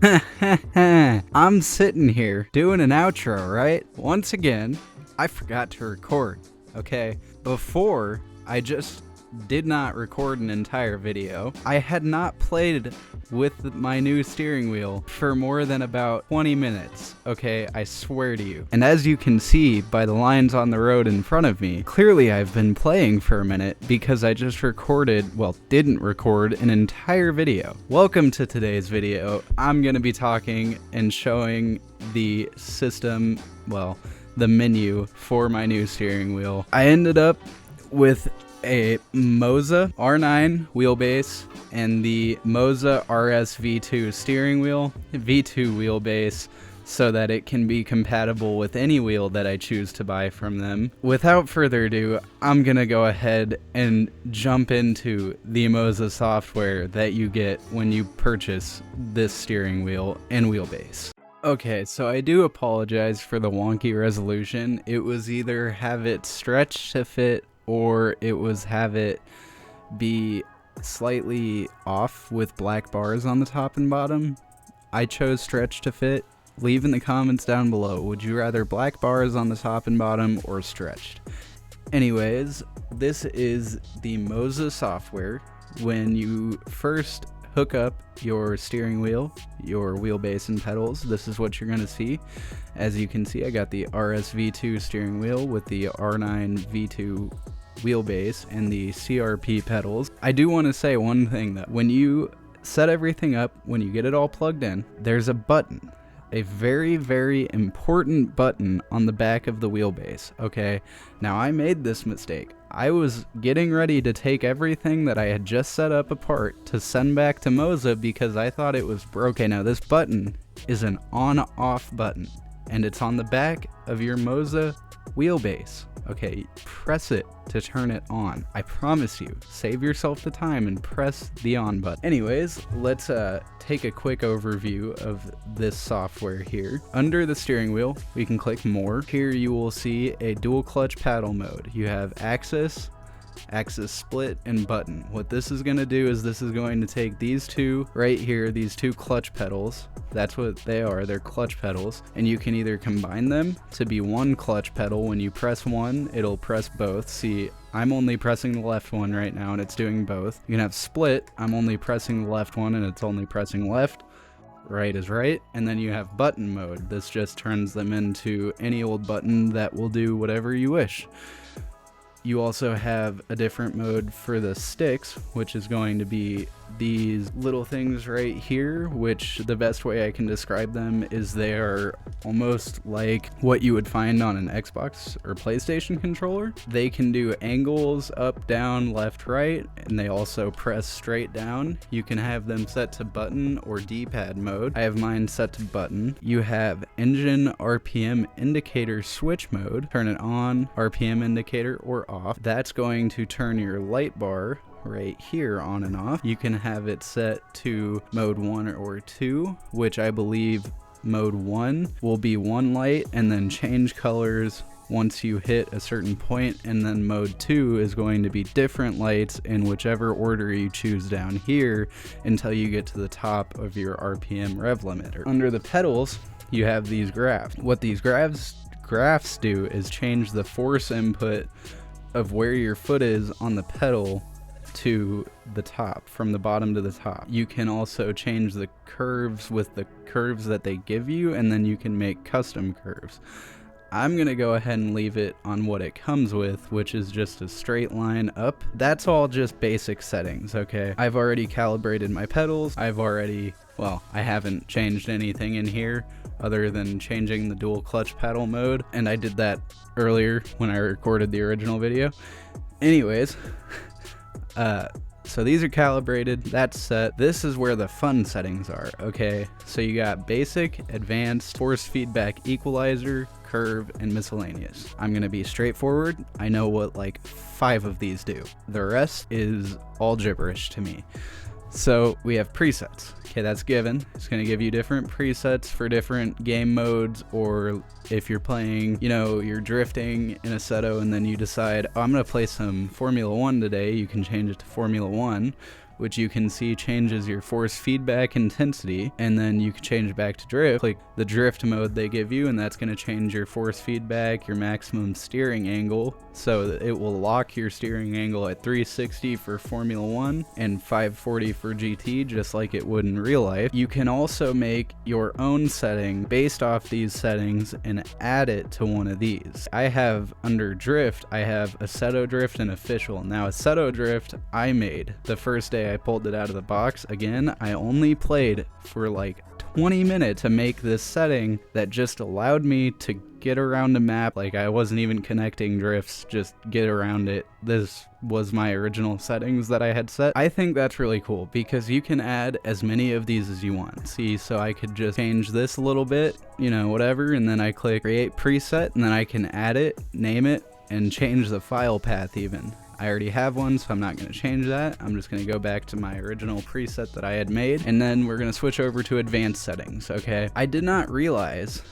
I'm sitting here doing an outro, right? Once again, I forgot to record, okay? Before, I just did not record an entire video. I had not played with my new steering wheel for more than about 20 minutes, okay? I swear to you. And as you can see by the lines on the road in front of me, clearly I've been playing for a minute because I just didn't record an entire video. Welcome to today's video. I'm gonna be talking and showing the system, the menu for my new steering wheel. I ended up with a Moza R9 wheelbase and the Moza RS V2 steering wheel, V2 wheelbase, so that it can be compatible with any wheel that I choose to buy from them. Without further ado, I'm gonna go ahead and jump into the Moza software that you get when you purchase this steering wheel and wheelbase. Okay, so I do apologize for the wonky resolution. It was either have it stretch to fit or it was have it be slightly off with black bars on the top and bottom. I chose stretch to fit. Leave in the comments down below, would you rather black bars on the top and bottom or stretched? Anyways, this is the Moza software. When you first hook up your steering wheel, your wheelbase and pedals, this is what you're gonna see. As you can see, I got the RS V2 steering wheel with the R9 V2 wheelbase and the CRP pedals. I do want to say one thing though. When you set everything up, when you get it all plugged in, there's a button, a very, very important button on the back of the wheelbase, okay? Now I made this mistake. I was getting ready to take everything that I had just set up apart to send back to Moza because I thought it was broken. Okay, now this button is an on-off button and it's on the back of your Moza wheelbase. Okay, press it to turn it on. I promise you, save yourself the time and press the on button. Anyways, let's take a quick overview of this software here. Under the steering wheel, we can click more. Here you will see a dual clutch paddle mode. You have axis split, and button. What this is going to do is this is going to take these two right here, these two clutch pedals. That's what they are, they're clutch pedals, and you can either combine them to be one clutch pedal. When you press one, it'll press both. See, I'm only pressing the left one right now and it's doing both. You can have split, I'm only pressing the left one and it's only pressing left. Right is right. And then you have button mode. This just turns them into any old button that will do whatever you wish. You also have a different mode for the sticks, which is going to be these little things right here, which the best way I can describe them is they are almost like what you would find on an Xbox or PlayStation controller. They can do angles up, down, left, right, and they also press straight down. You can have them set to button or D-pad mode. I have mine set to button. You have engine RPM indicator switch mode. Turn it on, RPM indicator, or off. That's going to turn your light bar right here on and off. You can have it set to mode 1 or 2, which I believe mode 1 will be one light and then change colors once you hit a certain point, and then mode 2 is going to be different lights in whichever order you choose down here until you get to the top of your RPM rev limiter. Under the pedals, you have these graphs. What these graphs do is change the force input of where your foot is on the pedal to the top, from the bottom to the top. You can also change the curves with the curves that they give you, and then you can make custom curves. I'm gonna go ahead and leave it on what it comes with, which is just a straight line up. That's all just basic settings, okay? I've already calibrated my pedals. I haven't changed anything in here other than changing the dual clutch paddle mode, and I did that earlier when I recorded the original video. Anyways, so these are calibrated, that's set. This is where the fun settings are, okay? So you got basic, advanced, force feedback equalizer, curve, and miscellaneous. I'm gonna be straightforward. I know what like 5 of these do. The rest is all gibberish to me. So we have presets. Okay, that's given. It's going to give you different presets for different game modes, or if you're playing, you're drifting in Assetto and then you decide, oh, I'm going to play some Formula 1 today, you can change it to Formula 1, which you can see changes your force feedback intensity, and then you can change it back to drift. Click the drift mode they give you, and that's going to change your force feedback, your maximum steering angle, so that it will lock your steering angle at 360 for Formula 1 and 540 for GT, just like it would in real life. You can also make your own setting based off these settings and add it to one of these. I have under drift, I have Assetto drift and official. Now Assetto drift I made the first day I pulled it out of the box. Again, I only played for like 20 minutes to make this setting that just allowed me to get around a map. Like, I wasn't even connecting drifts, just get around it. This was my original settings that I had set. I think that's really cool because you can add as many of these as you want. See, so I could just change this a little bit, you know, whatever, and then I click create preset, and then I can add it, name it, and change the file path even. I already have one, so I'm not going to change that. I'm just going to go back to my original preset that I had made, and then we're going to switch over to advanced settings, okay? I did not realize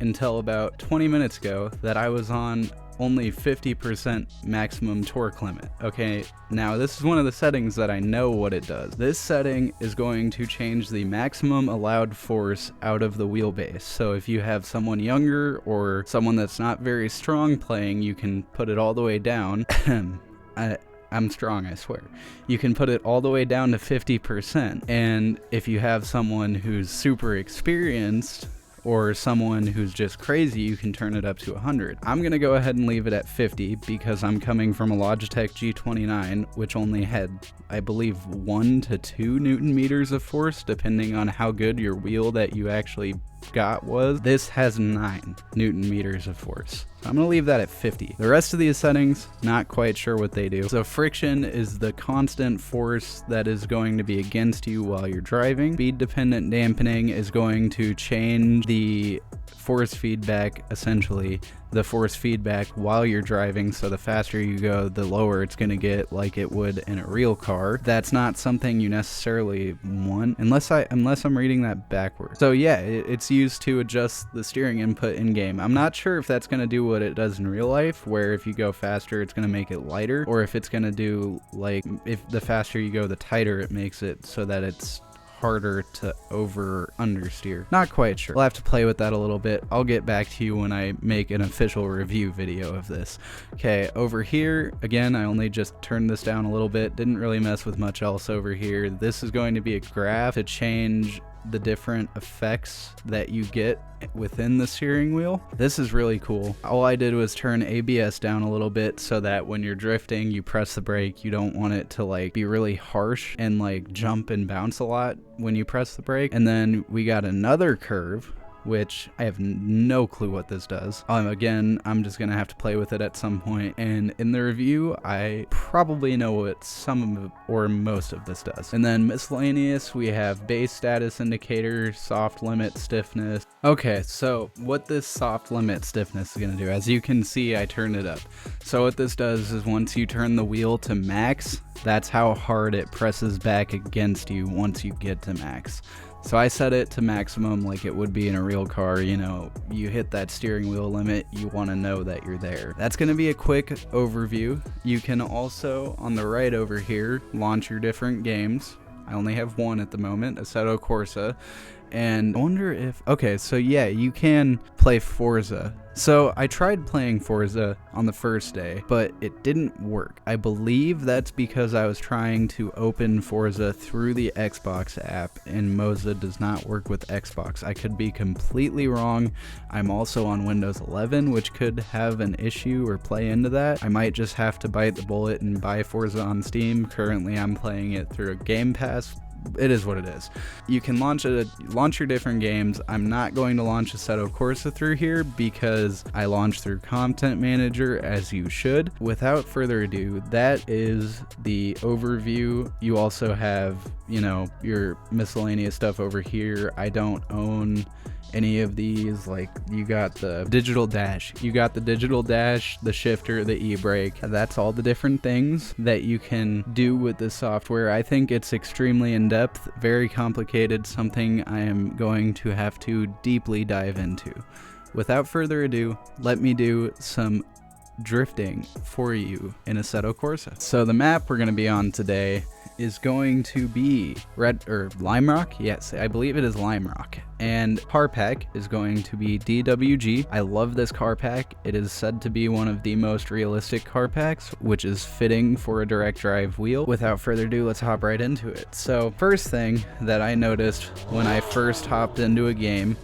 until about 20 minutes ago that I was on only 50% maximum torque limit. Okay, now this is one of the settings that I know what it does. This setting is going to change the maximum allowed force out of the wheelbase. So if you have someone younger or someone that's not very strong playing, you can put it all the way down. I'm strong, I swear. You can put it all the way down to 50%. And if you have someone who's super experienced or someone who's just crazy, you can turn it up to 100. I'm gonna go ahead and leave it at 50 because I'm coming from a Logitech G29, which only had, I believe, 1 to 2 Newton meters of force, depending on how good your wheel that you actually got was. This has 9 Newton meters of force. I'm gonna leave that at 50. The rest of these settings, not quite sure what they do. So friction is the constant force that is going to be against you while you're driving. Speed dependent dampening is going to change the force feedback, essentially the force feedback while you're driving, so the faster you go, the lower it's going to get, like it would in a real car. That's not something you necessarily want, unless I'm reading that backwards. So yeah, it's used to adjust the steering input in game. I'm not sure if that's going to do what it does in real life, where if you go faster it's going to make it lighter, or if it's going to do, like, if the faster you go the tighter it makes it so that it's harder to over understeer. Not quite sure. We'll have to play with that a little bit. I'll get back to you when I make an official review video of this. Okay, over here, again, I only just turned this down a little bit. Didn't really mess with much else over here. This is going to be a graph to change the different effects that you get within the steering wheel. This is really cool. All I did was turn ABS down a little bit so that when you're drifting, you press the brake. You don't want it to like be really harsh and like jump and bounce a lot when you press the brake. And then we got another curve, which I have no clue what this does. Again, I'm just gonna have to play with it at some point, and in the review, I probably know what some of or most of this does. And then miscellaneous, we have base status indicator, soft limit stiffness. Okay, so what this soft limit stiffness is gonna do, as you can see, I turned it up. So what this does is once you turn the wheel to max, that's how hard it presses back against you once you get to max. So I set it to maximum like it would be in a real car. You know, you hit that steering wheel limit, you want to know that you're there. That's going to be a quick overview. You can also, on the right over here, launch your different games. I only have one at the moment, Assetto Corsa. And I wonder if, okay, so yeah, you can play Forza. So I tried playing Forza on the first day, but it didn't work. I believe that's because I was trying to open Forza through the Xbox app, and Moza does not work with Xbox. I could be completely wrong. I'm also on Windows 11, which could have an issue or play into that. I might just have to bite the bullet and buy Forza on Steam. Currently, I'm playing it through a Game Pass. It is what it is. You can launch your different games. I'm not going to launch Assetto Corsa through here because I launched through Content Manager, as you should. Without further ado, that is the overview. You also have, you know, your miscellaneous stuff over here. I don't own any of these. Like, you got the digital dash, the shifter, the e-brake. That's all the different things that you can do with this software. I think it's extremely in-depth, very complicated, something I am going to have to deeply dive into. Without further ado, let me do some drifting for you in Assetto Corsa. So the map we're going to be on today is going to be Lime Rock. Yes, I believe it is Lime Rock. And car pack is going to be DWG. I love this car pack. It is said to be one of the most realistic car packs, which is fitting for a direct drive wheel. Without further ado, let's hop right into it. So first thing that I noticed when I first hopped into a game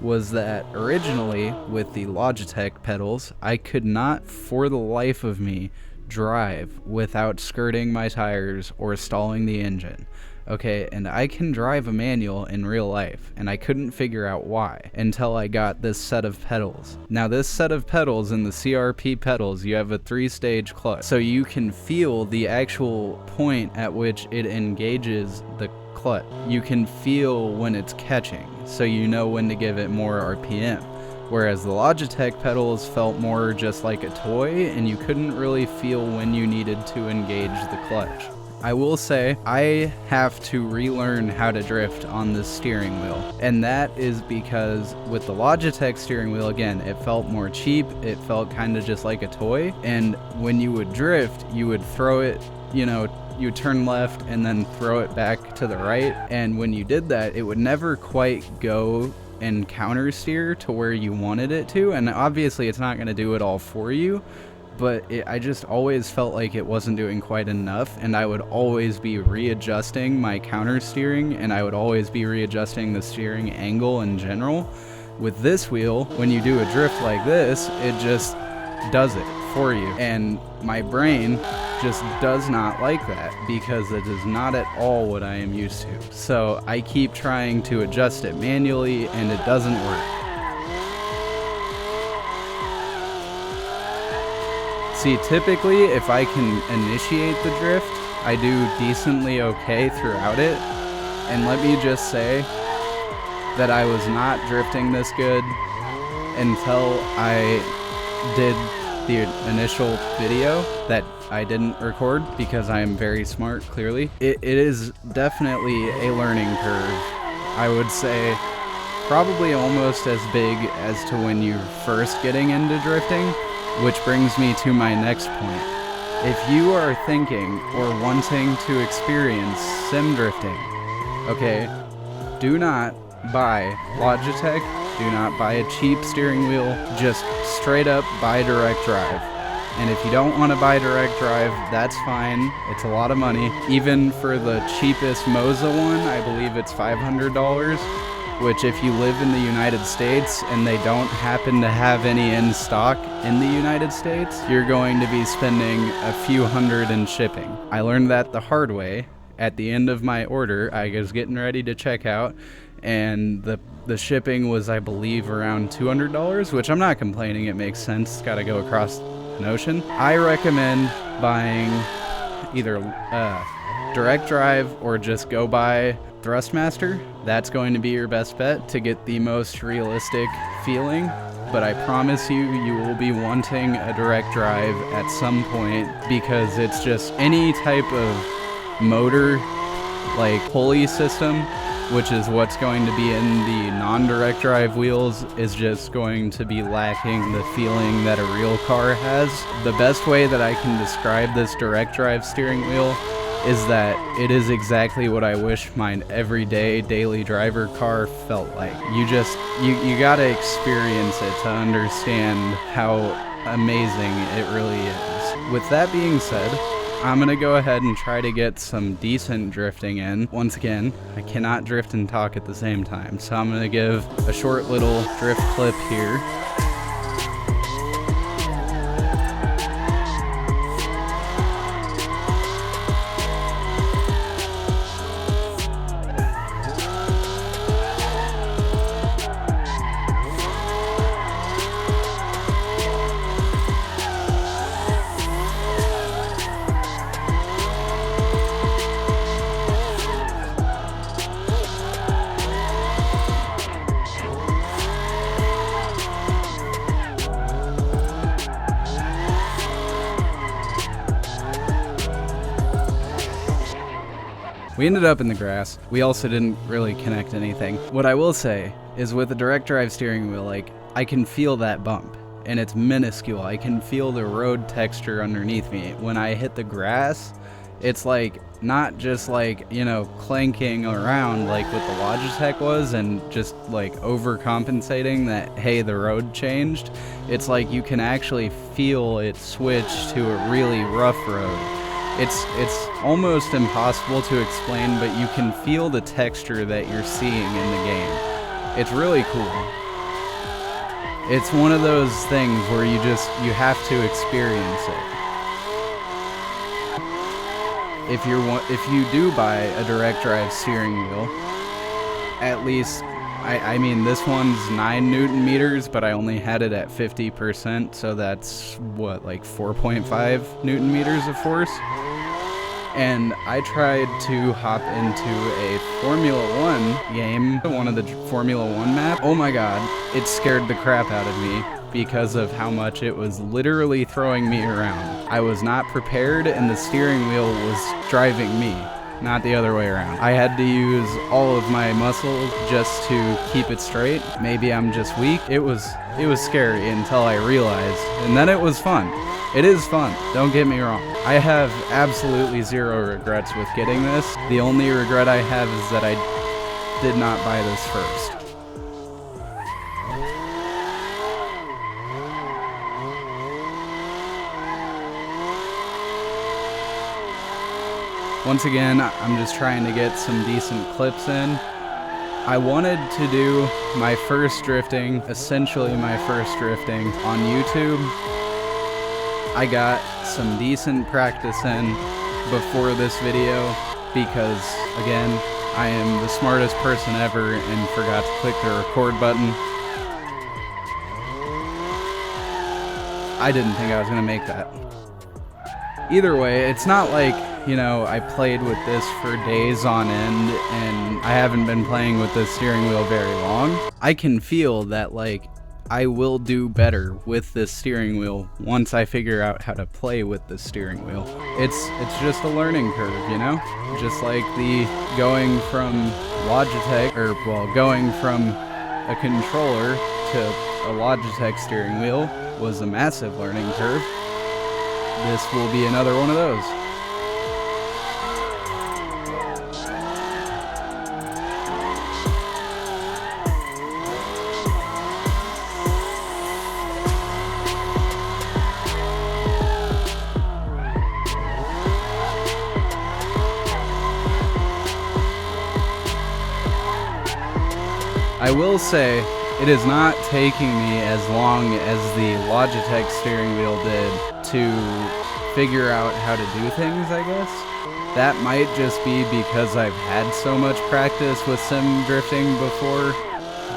was that originally with the Logitech pedals, I could not for the life of me drive without skirting my tires or stalling the engine. Okay, and I can drive a manual in real life, and I couldn't figure out why until I got this set of pedals. Now this set of pedals, in the CRP pedals, you have a 3-stage clutch, so you can feel the actual point at which it engages the clutch. You can feel when it's catching, so you know when to give it more RPM. Whereas the Logitech pedals felt more just like a toy, and you couldn't really feel when you needed to engage the clutch. I will say, I have to relearn how to drift on this steering wheel, and that is because with the Logitech steering wheel, again, it felt more cheap, it felt kind of just like a toy, and when you would drift, you would throw it, you would turn left and then throw it back to the right, and when you did that, it would never quite go and counter steer to where you wanted it to, and obviously it's not going to do it all for you, but I just always felt like it wasn't doing quite enough, and I would always be readjusting my counter steering, and I would always be readjusting the steering angle in general. With this wheel, when you do a drift like this, it just does it for you, and my brain just does not like that because it is not at all what I am used to. So I keep trying to adjust it manually, and it doesn't work. See, typically, if I can initiate the drift, I do decently okay throughout it. And let me just say that I was not drifting this good until I did the initial video that I didn't record because I am very smart, clearly. It is definitely a learning curve. I would say probably almost as big as to when you're first getting into drifting. Which brings me to my next point. If you are thinking or wanting to experience sim drifting, okay, do not buy Logitech, do not buy a cheap steering wheel, just straight up buy direct drive. And if you don't want to buy direct drive, that's fine, it's a lot of money. Even for the cheapest Moza one, I believe it's $500. Which if you live in the United States and they don't happen to have any in stock in the United States, you're going to be spending a few hundred in shipping. I learned that the hard way. At the end of my order, I was getting ready to check out, and the shipping was, I believe, around $200, which I'm not complaining, it makes sense, it's gotta go across an ocean. I recommend buying either direct drive or just go buy Thrustmaster. That's going to be your best bet to get the most realistic feeling, but I promise you, you will be wanting a direct drive at some point because it's just any type of motor, like pulley system, which is what's going to be in the non-direct drive wheels, is just going to be lacking the feeling that a real car has. The best way that I can describe this direct drive steering wheel is that it is exactly what I wish my everyday daily driver car felt like. You gotta experience it to understand how amazing it really is. With that being said, I'm gonna go ahead and try to get some decent drifting in. Once again, I cannot drift and talk at the same time, so I'm gonna give a short little drift clip here. We ended up in the grass. We also didn't really connect anything. What I will say is with the direct drive steering wheel, like, I can feel that bump and it's minuscule. I can feel the road texture underneath me. When I hit the grass, it's like not just like, you know, clanking around like what the Logitech was and just like overcompensating that, hey, the road changed. It's like you can actually feel it switch to a really rough road. It's almost impossible to explain, but you can feel the texture that you're seeing in the game. It's really cool. It's one of those things where you have to experience it. If you do buy a direct drive steering wheel, at least, I mean, this one's 9 Newton meters, but I only had it at 50%, so that's what, like 4.5 Newton meters of force. And I tried to hop into a Formula 1 game, one of the Formula 1 maps. Oh my god, it scared the crap out of me because of how much it was literally throwing me around. I was not prepared, and the steering wheel was driving me, not the other way around. I had to use all of my muscles just to keep it straight. Maybe I'm just weak. It was scary until I realized, and then it was fun. It is fun, don't get me wrong. I have absolutely zero regrets with getting this. The only regret I have is that I did not buy this first. Once again, I'm just trying to get some decent clips in. I wanted to do my first drifting, essentially my first drifting, on YouTube. I got some decent practice in before this video because, again, I am the smartest person ever and forgot to click the record button. I didn't think I was going to make that. Either way, it's not like, you know, I played with this for days on end and I haven't been playing with this steering wheel very long. I can feel that, like, I will do better with this steering wheel once I figure out how to play with the steering wheel. It's just a learning curve, you know? Just like the going from Logitech, going from a controller to a Logitech steering wheel was a massive learning curve. This will be another one of those. I will say, it is not taking me as long as the Logitech steering wheel did to figure out how to do things, I guess. That might just be because I've had so much practice with sim drifting before,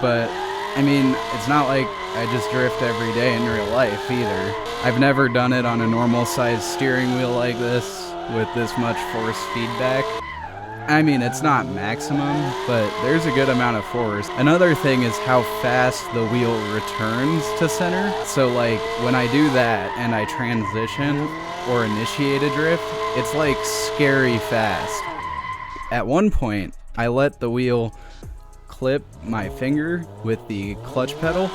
but I mean, it's not like I just drift every day in real life either. I've never done it on a normal size steering wheel like this with this much force feedback. I mean, it's not maximum, but there's a good amount of force. Another thing is how fast the wheel returns to center. So like when I do that and I transition or initiate a drift, it's like scary fast. At one point, I let the wheel clip my finger with the clutch pedal.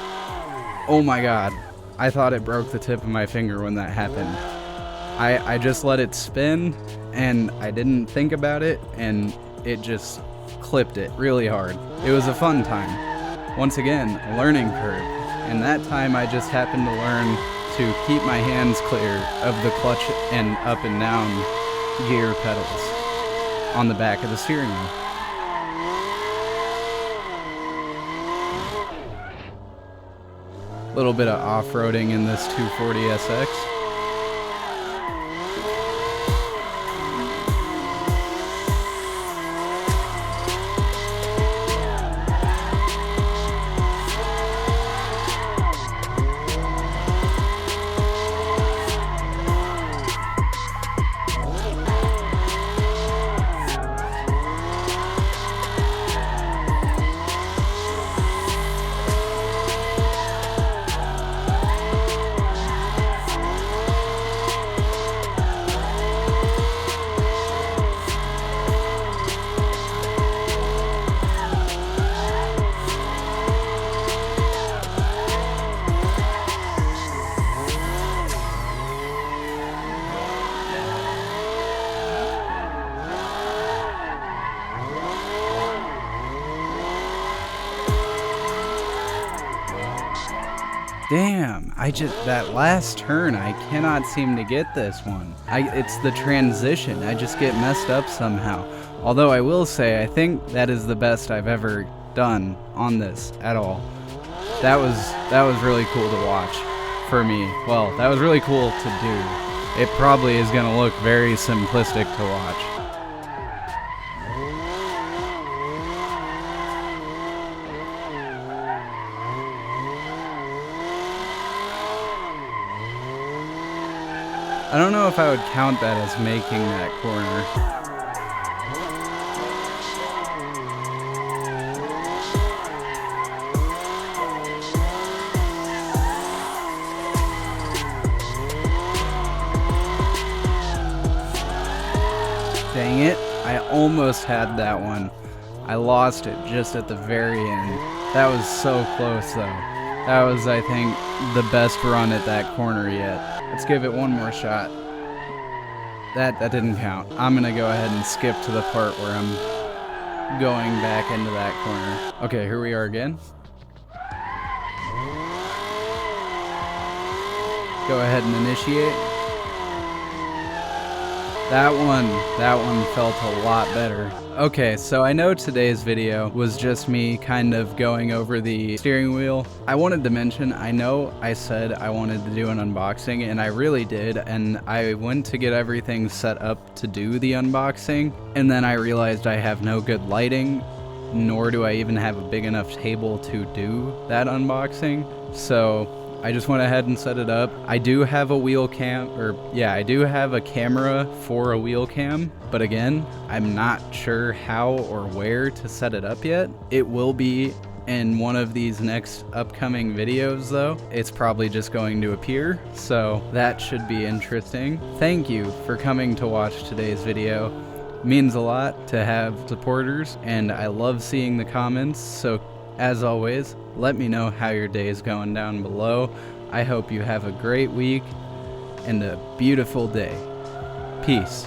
Oh my god, I thought it broke the tip of my finger when that happened. I just let it spin and I didn't think about it and it just clipped it really hard. It was a fun time. Once again, a learning curve. And that time I just happened to learn to keep my hands clear of the clutch and up and down gear pedals on the back of the steering wheel. A little bit of off-roading in this 240SX. Damn, that last turn, I cannot seem to get this one. It's the transition, I just get messed up somehow. Although I will say, I think that is the best I've ever done on this at all. That was really cool to watch for me. Well, that was really cool to do. It probably is gonna look very simplistic to watch. I don't know if I would count that as making that corner. Dang it, I almost had that one. I lost it just at the very end. That was so close though. That was, I think, the best run at that corner yet. Let's give it one more shot. That didn't count. I'm gonna go ahead and skip to the part where I'm going back into that corner. Okay, here we are again. Go ahead and initiate. That one felt a lot better. Okay, so I know today's video was just me kind of going over the steering wheel. I wanted to mention, I know I said I wanted to do an unboxing, and I really did, and I went to get everything set up to do the unboxing, and then I realized I have no good lighting, nor do I even have a big enough table to do that unboxing, so I just went ahead and set it up. I do have a wheel cam, I do have a camera for a wheel cam, but again, I'm not sure how or where to set it up yet. It will be in one of these next upcoming videos though. It's probably just going to appear, so that should be interesting. Thank you for coming to watch today's video. It means a lot to have supporters, and I love seeing the comments, so as always, let me know how your day is going down below. I hope you have a great week and a beautiful day. Peace.